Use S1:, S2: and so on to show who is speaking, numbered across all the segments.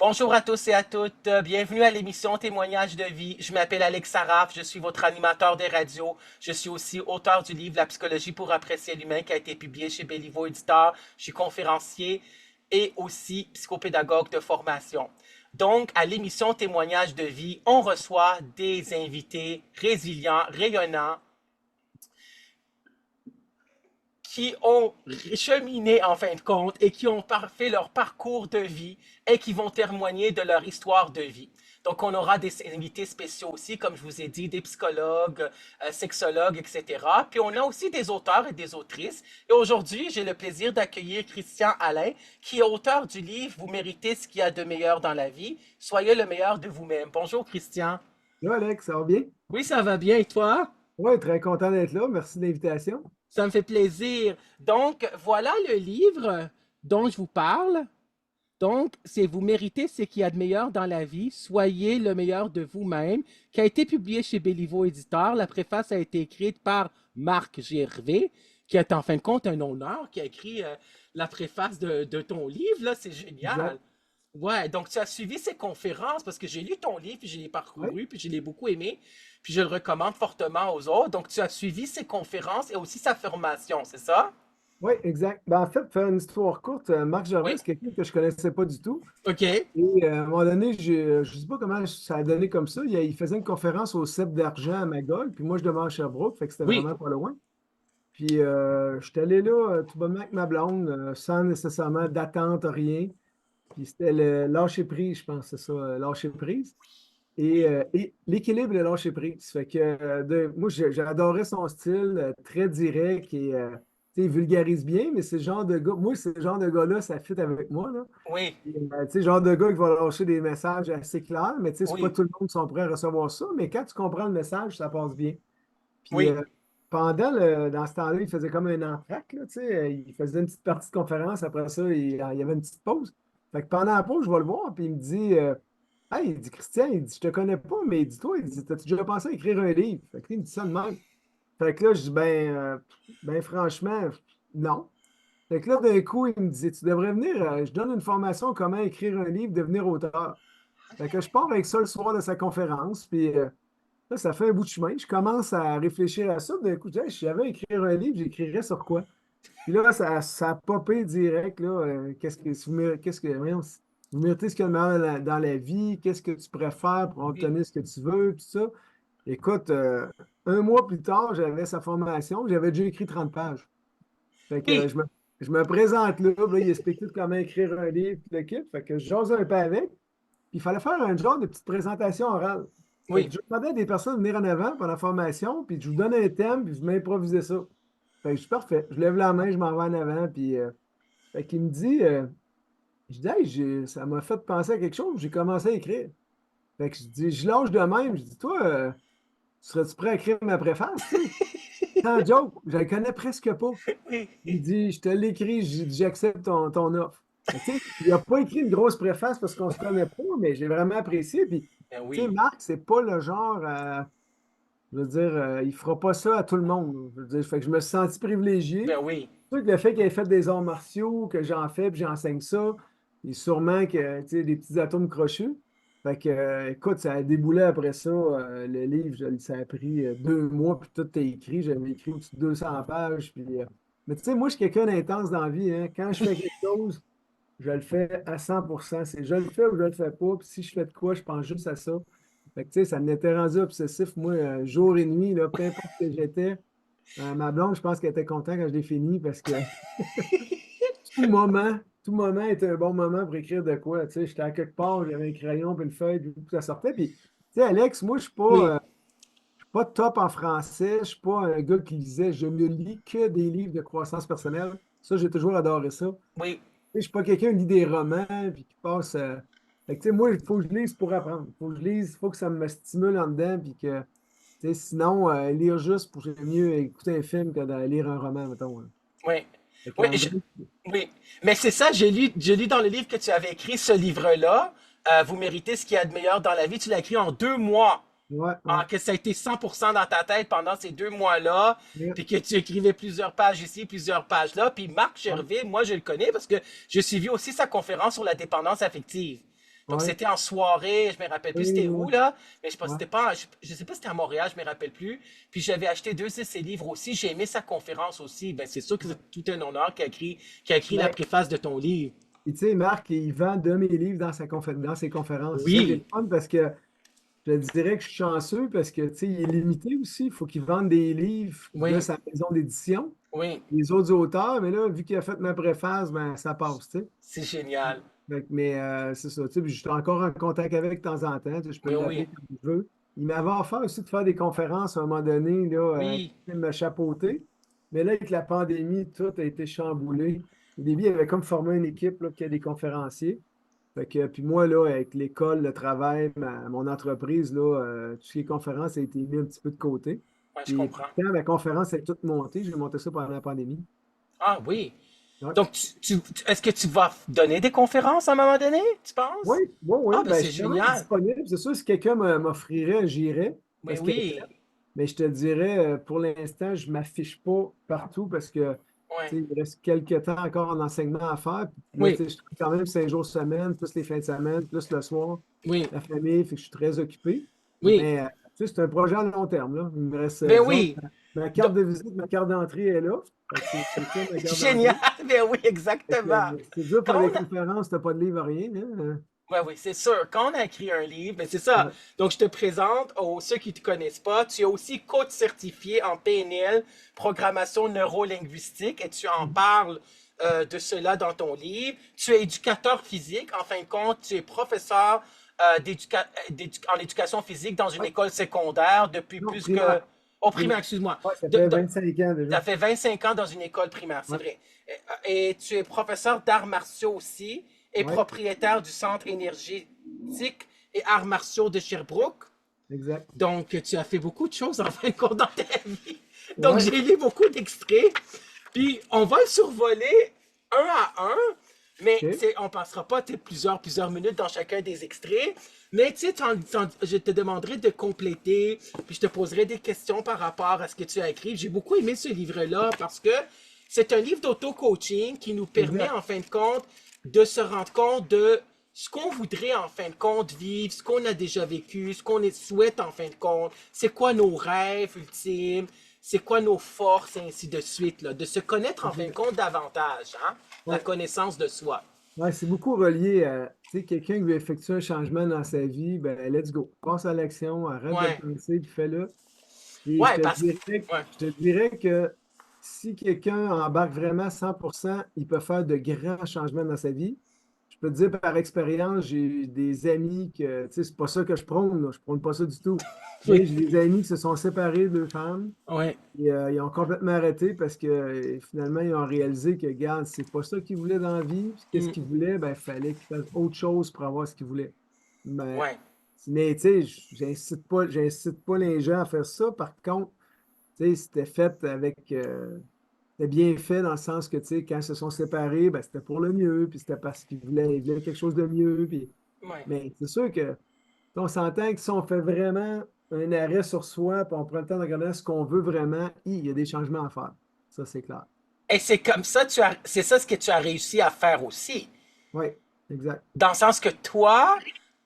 S1: Bonjour à tous et à toutes. Bienvenue à l'émission Témoignages de vie. Je m'appelle Alex Saraf. Je suis votre animateur des radios. Je suis aussi auteur du livre La psychologie pour apprécier l'humain qui a été publié chez Béliveau Éditeur. Je suis conférencier et aussi psychopédagogue de formation. Donc, à l'émission Témoignages de vie, on reçoit des invités résilients, rayonnants, qui ont cheminé en fin de compte et qui ont fait leur parcours de vie et qui vont témoigner de leur histoire de vie. Donc, on aura des invités spéciaux aussi, comme je vous ai dit, des psychologues, sexologues, etc. Puis, on a aussi des auteurs et des autrices. Et aujourd'hui, j'ai le plaisir d'accueillir Christian Alain, qui est auteur du livre Vous méritez ce qu'il y a de meilleur dans la vie. Soyez le meilleur de vous-même. Bonjour, Christian.
S2: Là, Alex, ça va bien?
S1: Oui, ça va bien. Et toi?
S2: Oui, très content d'être là. Merci de l'invitation.
S1: Ça me fait plaisir. Donc, voilà le livre dont je vous parle. Donc, c'est Vous méritez ce qu'il y a de meilleur dans la vie, soyez le meilleur de vous-même, qui a été publié chez Béliveau Éditeur. La préface a été écrite par Marc Gervais, qui est en fin de compte un honneur, qui a écrit la préface de ton livre. Là, c'est génial.
S2: Exact.
S1: Ouais, donc tu as suivi ces conférences parce que j'ai lu ton livre, puis je l'ai
S2: Oui,
S1: parcouru, puis je l'ai beaucoup aimé, puis je le recommande fortement aux autres. Donc tu as suivi ces conférences et aussi sa formation, c'est ça?
S2: oui, exact. Ben, en fait, pour faire une histoire courte, Marc Gervais,
S1: Oui.
S2: c'est quelqu'un que je ne connaissais pas du tout.
S1: OK.
S2: Et à un moment donné, je ne sais pas comment ça a donné comme ça. Il faisait une conférence au Cep d'Argent à Magog, puis moi, je demeure à Sherbrooke, fait que c'était
S1: Oui.
S2: vraiment pas loin. Puis je suis allé là tout bonnement avec ma blonde, sans nécessairement d'attente, rien. Puis c'était le lâcher prise, je pense, c'est ça, lâcher prise.
S1: Oui.
S2: Et l'équilibre et le lâcher prise. Fait que moi, j'adorais son style très direct et tu sais, il vulgarise bien, mais c'est le genre de gars, moi, c'est le genre de gars-là, ça fit avec moi. Là.
S1: Oui.
S2: Et, tu sais, le genre de gars qui va lâcher des messages assez clairs, mais tu sais, c'est pas
S1: Oui.
S2: tout le monde qui sont prêts à recevoir ça, mais quand tu comprends le message, ça passe bien. Puis
S1: Oui.
S2: dans ce temps-là, il faisait comme un entracte, là, tu sais, il faisait une petite partie de conférence, après ça, il y avait une petite pause. Fait que pendant la pause, je vais le voir, puis il me dit hey, il dit Christian, il dit, je te connais pas, mais il dit toi, il dit, t'as-tu déjà pensé à écrire un livre? Fait que là, il me dit ça de même. Fait que là, je dis ben franchement, non. Fait que là, d'un coup, il me dit, tu devrais venir, je donne une formation comment écrire un livre, devenir auteur. Fait que je pars avec ça le soir de sa conférence, puis là, ça fait un bout de chemin. Je commence à réfléchir à ça. D'un coup, je dis, hey, si j'avais à écrire un livre, j'écrirais sur quoi? Puis là, ça a popé direct, là. Voyons, vous méritez ce qu'il y a de meilleur dans la vie, qu'est-ce que tu préfères pour
S1: Oui.
S2: obtenir ce que tu veux, tout ça. Écoute, un mois plus tard, j'avais sa formation, j'avais déjà écrit 30 pages. Fait que
S1: Oui.
S2: je me présente là, puis là, il explique tout comment écrire un livre, tout le kit. Fait que je jase un peu avec. Puis il fallait faire un genre de petite présentation orale. Fait
S1: Oui.
S2: que je demandais à des personnes de venir en avant pendant la formation, puis je vous donne un thème, puis vous m'improvisez ça. Fait que je suis parfait. Je lève la main, je m'en vais en avant, puis fait qu'il me dit, je dis, hey, ça m'a fait penser à quelque chose, j'ai commencé à écrire. Fait que je dis, je lâche de même, je dis, toi, serais-tu prêt à écrire ma préface, tu sais? Sans joke, je la connais presque pas.
S1: Oui.
S2: Il dit, je te l'écris, j'accepte ton offre. Fait que, tu sais, il n'a pas écrit une grosse préface parce qu'on se connaît pas, mais j'ai vraiment apprécié. Puis,
S1: Ben
S2: tu sais,
S1: oui.
S2: Marc, c'est pas le genre, je veux dire, il fera pas ça à tout le monde. Je veux dire, fait que je me suis senti privilégié.
S1: Ben oui.
S2: Sûr que le fait qu'il ait fait des arts martiaux, que j'en fais, puis j'enseigne ça, et sûrement que, tu sais, des petits atomes crochus. Fait que, écoute, ça a déboulé après ça. Le livre, ça a pris 2 mois, puis tout est écrit. J'avais écrit au-dessus de 200 pages. Puis, mais tu sais, moi, je suis quelqu'un d'intense dans la vie. Hein. Quand je fais quelque chose, je le fais à 100%. C'est je le fais ou je le fais pas. Puis si je fais de quoi, je pense juste à ça. Fait que, tu sais, ça m'était rendu obsessif, moi, jour et nuit, là, peu importe ce que j'étais. Ma blonde, je pense qu'elle était contente quand je l'ai fini parce que tout moment, tout moment était un bon moment pour écrire de quoi. Tu sais, j'étais à quelque part, j'avais un crayon puis une feuille, puis ça sortait. Puis, tu sais, Alex, moi,
S1: Oui.
S2: je suis pas top en français, je suis pas un gars qui lisait, je ne lis que des livres de croissance personnelle. Ça, j'ai toujours adoré ça. Tu
S1: Oui.
S2: sais, je suis pas quelqu'un qui lit des romans puis qui passe. Fait que, tu sais, moi, il faut que je lise pour apprendre. Il faut que je lise, il faut que ça me stimule en dedans, puis que, tu sais, sinon, lire juste pour j'aime mieux écouter un film que de lire un roman, mettons. Hein.
S1: Oui.
S2: Fait
S1: Oui.
S2: qu'en gros,
S1: Oui. Mais c'est ça, j'ai lu dans le livre que tu avais écrit ce livre-là. Vous méritez ce qu'il y a de meilleur dans la vie. Tu l'as écrit en 2 mois.
S2: ouais, ouais.
S1: Ah, que ça a été 100% dans ta tête pendant ces 2 mois-là,
S2: Ouais,
S1: puis que tu écrivais plusieurs pages ici, plusieurs pages là. Puis Marc
S2: ouais.
S1: Gervais, moi je le connais parce que j'ai suivi aussi sa conférence sur la dépendance affective. Donc,
S2: Ouais.
S1: c'était en soirée, je me rappelle plus
S2: Oui,
S1: c'était
S2: oui,
S1: où, là, mais je pense que
S2: ouais.
S1: c'était pas, je sais pas si c'était à Montréal, je me rappelle plus. Puis j'avais acheté deux de ses livres aussi, j'ai aimé sa conférence aussi. Ben, c'est sûr que
S2: Ouais.
S1: c'est tout un honneur qui a écrit la
S2: Ben,
S1: préface de ton livre.
S2: et tu sais, Marc, il vend de mes livres dans ses conférences. C'est ça qui est le
S1: Oui,
S2: fun parce que je dirais que je suis chanceux parce que, tu sais, il est limité aussi. Il faut qu'il vende des livres de
S1: oui,
S2: sa maison d'édition,
S1: oui,
S2: les autres auteurs. Mais là, vu qu'il a fait ma préface, ben, ça passe, tu sais.
S1: c'est génial.
S2: Mais c'est ça, tu sais, puis je suis encore en contact avec de temps en temps. Tu sais, je peux
S1: Mais oui,
S2: l'appeler quand je veux. Il m'avait offert aussi de faire des conférences à un moment donné, là,
S1: oui,
S2: il me chapeauter. Mais là, avec la pandémie, tout a été chamboulé. Au début, il avait comme formé une équipe là, qui a des conférenciers. Fait que, puis moi, là, avec l'école, le travail, mon entreprise, là, tout ce qui est conférences a été mis un petit peu de côté.
S1: ouais, je
S2: Puis
S1: comprends.
S2: pourtant, ma conférence est toute montée. J'ai monté ça pendant la pandémie.
S1: Ah oui.
S2: Ouais.
S1: Donc, est-ce que tu vas donner des conférences à un moment donné, tu
S2: Oui,
S1: penses?
S2: oui, oui.
S1: Ah, ben
S2: Ben, je
S1: c'est
S2: suis quand même
S1: génial.
S2: disponible. C'est sûr, si quelqu'un m'offrirait, j'irais
S1: Mais
S2: parce que
S1: oui,
S2: mais je te dirais, pour l'instant, je ne m'affiche pas partout parce que
S1: ouais,
S2: tu sais, il reste quelques temps encore en enseignement à faire. Puis là, tu
S1: oui,
S2: sais, je travaille quand même 5 jours semaine, plus les fins de semaine, plus le soir,
S1: oui,
S2: la famille, fait que je suis très occupé.
S1: oui.
S2: Mais tu sais, c'est un projet à long terme, là. Il me reste,
S1: Ben
S2: disons,
S1: oui.
S2: ma carte
S1: Donc,
S2: de visite, ma carte d'entrée est là. Fait que c'est ça, ma carte
S1: génial.
S2: d'entrée.
S1: Ben oui,
S2: Fait que,
S1: exactement.
S2: c'est dur pour
S1: Quand
S2: des
S1: on a...
S2: conférences, tu n'as pas de livre, rien, hein?
S1: Ouais, oui, c'est sûr. Quand on a écrit un livre, ben c'est ça.
S2: Ouais.
S1: Donc, je te présente aux ceux qui ne te connaissent pas. Tu es aussi coach certifié en PNL, programmation neurolinguistique, et tu en
S2: Mhm.
S1: parles de cela dans ton livre. Tu es éducateur physique. En fin de compte, tu es professeur en éducation physique dans une
S2: Ouais.
S1: école secondaire depuis
S2: Non,
S1: plus que...
S2: primaire.
S1: Oh, primaire,
S2: Primaire.
S1: excuse-moi.
S2: Ouais, ça fait 25 ans
S1: Tu
S2: déjà.
S1: as fait 25 ans dans une école primaire, c'est
S2: Ouais.
S1: vrai. Et tu es professeur d'arts martiaux aussi et
S2: Ouais,
S1: propriétaire du centre énergétique et arts martiaux de Sherbrooke.
S2: exact.
S1: Donc, tu as fait beaucoup de choses en fin de compte dans ta vie. Donc,
S2: Ouais.
S1: j'ai lu beaucoup d'extraits. Puis, on va le survoler un à un. Mais
S2: OK.
S1: on ne passera pas plusieurs minutes dans chacun des extraits. Mais tu sais, je te demanderai de compléter, puis je te poserai des questions par rapport à ce que tu as écrit. J'ai beaucoup aimé ce livre-là parce que c'est un livre d'auto-coaching qui nous permet,
S2: Exact.
S1: en fin de compte, de se rendre compte de ce qu'on voudrait, en fin de compte, vivre, ce qu'on a déjà vécu, ce qu'on souhaite, en fin de compte. C'est quoi nos rêves ultimes, c'est quoi nos forces, et ainsi de suite, là. De se connaître, en fin de
S2: Exact.
S1: compte, davantage, hein? La
S2: Ouais.
S1: connaissance de soi.
S2: Ouais, c'est beaucoup relié à, tu sais, quelqu'un qui veut effectuer un changement dans sa vie, ben, let's go. Passe à l'action, arrête de le
S1: Ouais.
S2: penser, puis fais-le. Et
S1: Ouais, parce que. Ouais.
S2: je te dirais que si quelqu'un embarque vraiment à 100%, il peut faire de grands changements dans sa vie. Je peux te dire par expérience, j'ai eu des amis que, tu sais, c'est pas ça que je prône, là, je prône pas ça du tout.
S1: Oui.
S2: Mais j'ai des amis qui se sont séparés de femmes
S1: Ouais.
S2: et ils ont complètement arrêté parce que finalement, ils ont réalisé que, regarde, c'est pas ça qu'ils voulaient dans la vie. Puis qu'est-ce
S1: Mm.
S2: qu'ils voulaient? Ben, il fallait qu'ils fassent autre chose pour avoir ce qu'ils voulaient. Ben,
S1: Ouais.
S2: mais tu sais, j'incite pas les gens à faire ça. Par contre, tu sais, c'était fait avec. C'était bien fait dans le sens que, tu sais, quand ils se sont séparés, ben, c'était pour le mieux, puis c'était parce ils voulaient quelque chose de mieux. Puis...
S1: Ouais.
S2: Mais c'est sûr que on s'entend que si on fait vraiment un arrêt sur soi, puis on prend le temps de regarder ce qu'on veut vraiment, il y a des changements à faire. Ça, c'est clair.
S1: Et c'est comme ça, c'est ça ce que tu as réussi à faire aussi.
S2: Oui, exact.
S1: Dans le sens que toi,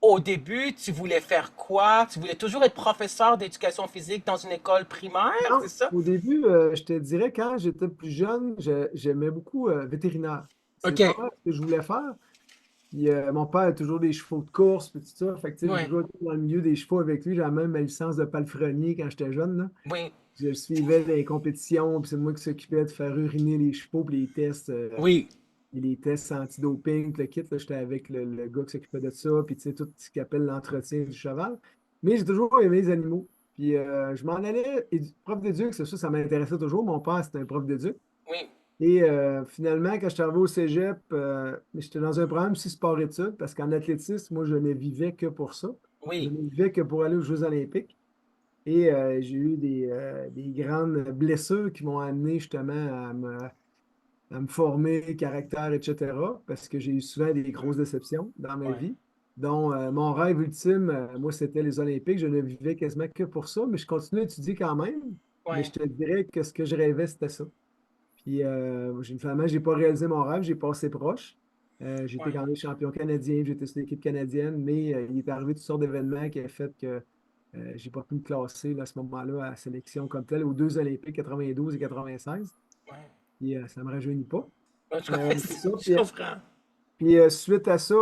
S1: au début, tu voulais faire quoi? Tu voulais toujours être professeur d'éducation physique dans une école primaire, c'est
S2: Non,
S1: ça?
S2: au début, je te dirais, quand j'étais plus jeune, j'aimais beaucoup vétérinaire. C'est
S1: OK.
S2: pas mal ce que je voulais faire. Puis, mon père a toujours des chevaux de course, puis tout ça. Fait que, tu sais, j'ai
S1: Ouais.
S2: toujours été dans le milieu des chevaux avec lui. J'avais même ma licence de palefrenier quand j'étais jeune, là.
S1: Oui.
S2: Je le suivais dans les compétitions, puis c'est moi qui s'occupais de faire uriner les chevaux, puis
S1: Oui.
S2: les tests antidoping, puis le kit, là, j'étais avec le gars qui s'occupait de ça, puis tu sais, tout ce qu'il appelle l'entretien du cheval. Mais j'ai toujours aimé les animaux. Puis je m'en allais, prof d'éduc, c'est ça, ça m'intéressait toujours. Mon père, c'était un prof d'éduc.
S1: Oui.
S2: Et finalement, quand je suis arrivé au cégep, j'étais dans un programme aussi sport-études, parce qu'en athlétisme, moi, je ne vivais que pour ça. Je
S1: Oui.
S2: ne vivais que pour aller aux Jeux olympiques. Et j'ai eu des grandes blessures qui m'ont amené justement à me former, caractère, etc. Parce que j'ai eu souvent des grosses déceptions dans ma
S1: Ouais.
S2: vie. dont mon rêve ultime, moi, c'était les Olympiques. Je ne vivais quasiment que pour ça, mais je continue à étudier quand même. Mais je
S1: Ouais.
S2: te dirais que ce que je rêvais, c'était ça. Puis, finalement, je n'ai pas réalisé mon rêve, j'ai passé proche. J'ai été
S1: Ouais,
S2: quand même champion canadien, j'étais sur l'équipe canadienne, mais il est arrivé toutes sortes d'événements qui ont fait que j'ai pas pu me classer là, à ce moment-là à la sélection comme telle aux deux Olympiques 92 et 96.
S1: ouais.
S2: Puis ça ne me rajeunit pas.
S1: Ouais,
S2: C'est ça.
S1: je comprends.
S2: Puis suite à ça,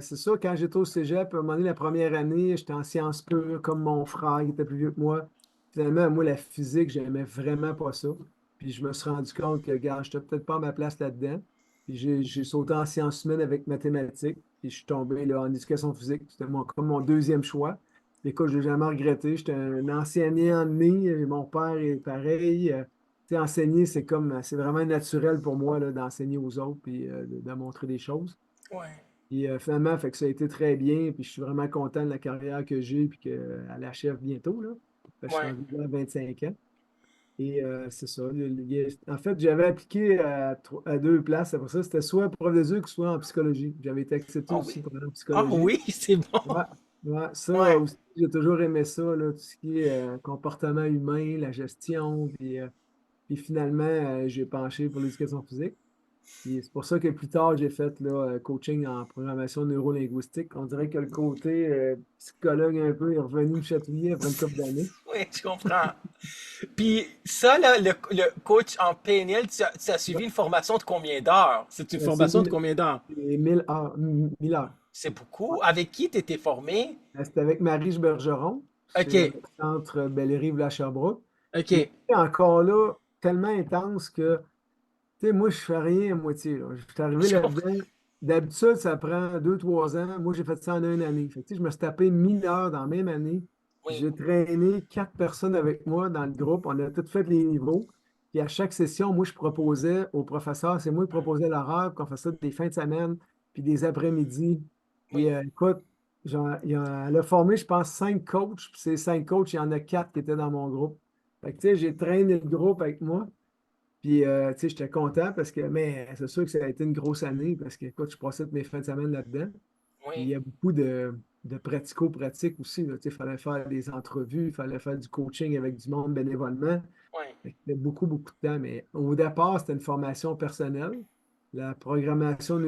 S2: c'est ça, quand j'étais au cégep, à un moment donné, la première année, j'étais en sciences pures, comme mon frère, qui était plus vieux que moi. Finalement, moi, la physique, j'aimais vraiment pas ça. Puis je me suis rendu compte que, gars, je n'étais peut-être pas à ma place là-dedans. Puis j'ai sauté en sciences humaines avec mathématiques. Puis je suis tombé là, en éducation physique. C'était comme mon deuxième choix. Puis écoute, je n'ai jamais regretté. J'étais un enseignant né. Mon père est pareil. Tu sais, enseigner, c'est vraiment naturel pour moi là, d'enseigner aux autres puis de montrer des choses.
S1: Ouais,
S2: Puis finalement, fait que ça a été très bien. Puis je suis vraiment content de la carrière que j'ai puis qu'elle achève bientôt. Là. Fait que je suis
S1: ouais.
S2: rendu là à 25 ans. Et c'est ça. En fait, j'avais appliqué à deux places. Après ça, c'était soit prof d'éduc, soit en psychologie. J'avais été accepté
S1: Ah oui.
S2: aussi pour aller en
S1: Ah
S2: psychologie.
S1: oui, c'est bon.
S2: Ouais, ouais, ça
S1: Ouais,
S2: aussi, j'ai toujours aimé ça, là, tout ce qui est comportement humain, la gestion. Puis finalement, j'ai penché pour l'éducation physique. Puis c'est pour ça que plus tard, j'ai fait là, coaching en programmation neurolinguistique. On dirait que le côté psychologue un peu est revenu me chatouiller après une couple d'années.
S1: oui, je comprends. Puis ça, là, le coach en PNL, tu as suivi une formation de combien d'heures? C'est une
S2: C'est
S1: formation de combien d'heures?
S2: 1000 heures. 1000 heures.
S1: C'est
S2: Ouais.
S1: beaucoup. Avec qui tu étais formé?
S2: C'était avec Marie Bergeron
S1: OK,
S2: chez le centre Bellerive à Sherbrooke. Puis
S1: OK.
S2: encore là, tellement intense que, tu sais, moi, je fais rien à moitié. Là. Je suis arrivé
S1: Je comprends.
S2: là-dedans. D'habitude, ça prend 2, 3 ans. Moi, j'ai fait ça en une année. Fait que, tu sais, je me suis tapé 1000 heures dans la même année.
S1: Oui,
S2: J'ai traîné 4 personnes avec moi dans le groupe. On a tous fait les niveaux. Puis à chaque session, moi, je proposais au professeur, c'est moi qui proposais l'horaire, qu'on fasse ça des fins de semaine, puis des après-midi. Puis
S1: oui,
S2: écoute, elle a formé, je pense, 5 coachs. Puis ces 5 coachs, il y en a 4 qui étaient dans mon groupe. Fait que, tu sais, j'ai traîné le groupe avec moi. Puis, tu sais, j'étais content parce que, mais c'est sûr que ça a été une grosse année parce que, écoute, je passais toutes mes fins de semaine là-dedans. Puis, il
S1: oui,
S2: y a beaucoup de pratico-pratiques aussi. Là. Tu sais, il fallait faire des entrevues, il fallait faire du coaching avec du monde bénévolement.
S1: oui.
S2: Fait que c'était beaucoup, beaucoup de temps. Mais au départ, c'était une formation personnelle. La programmation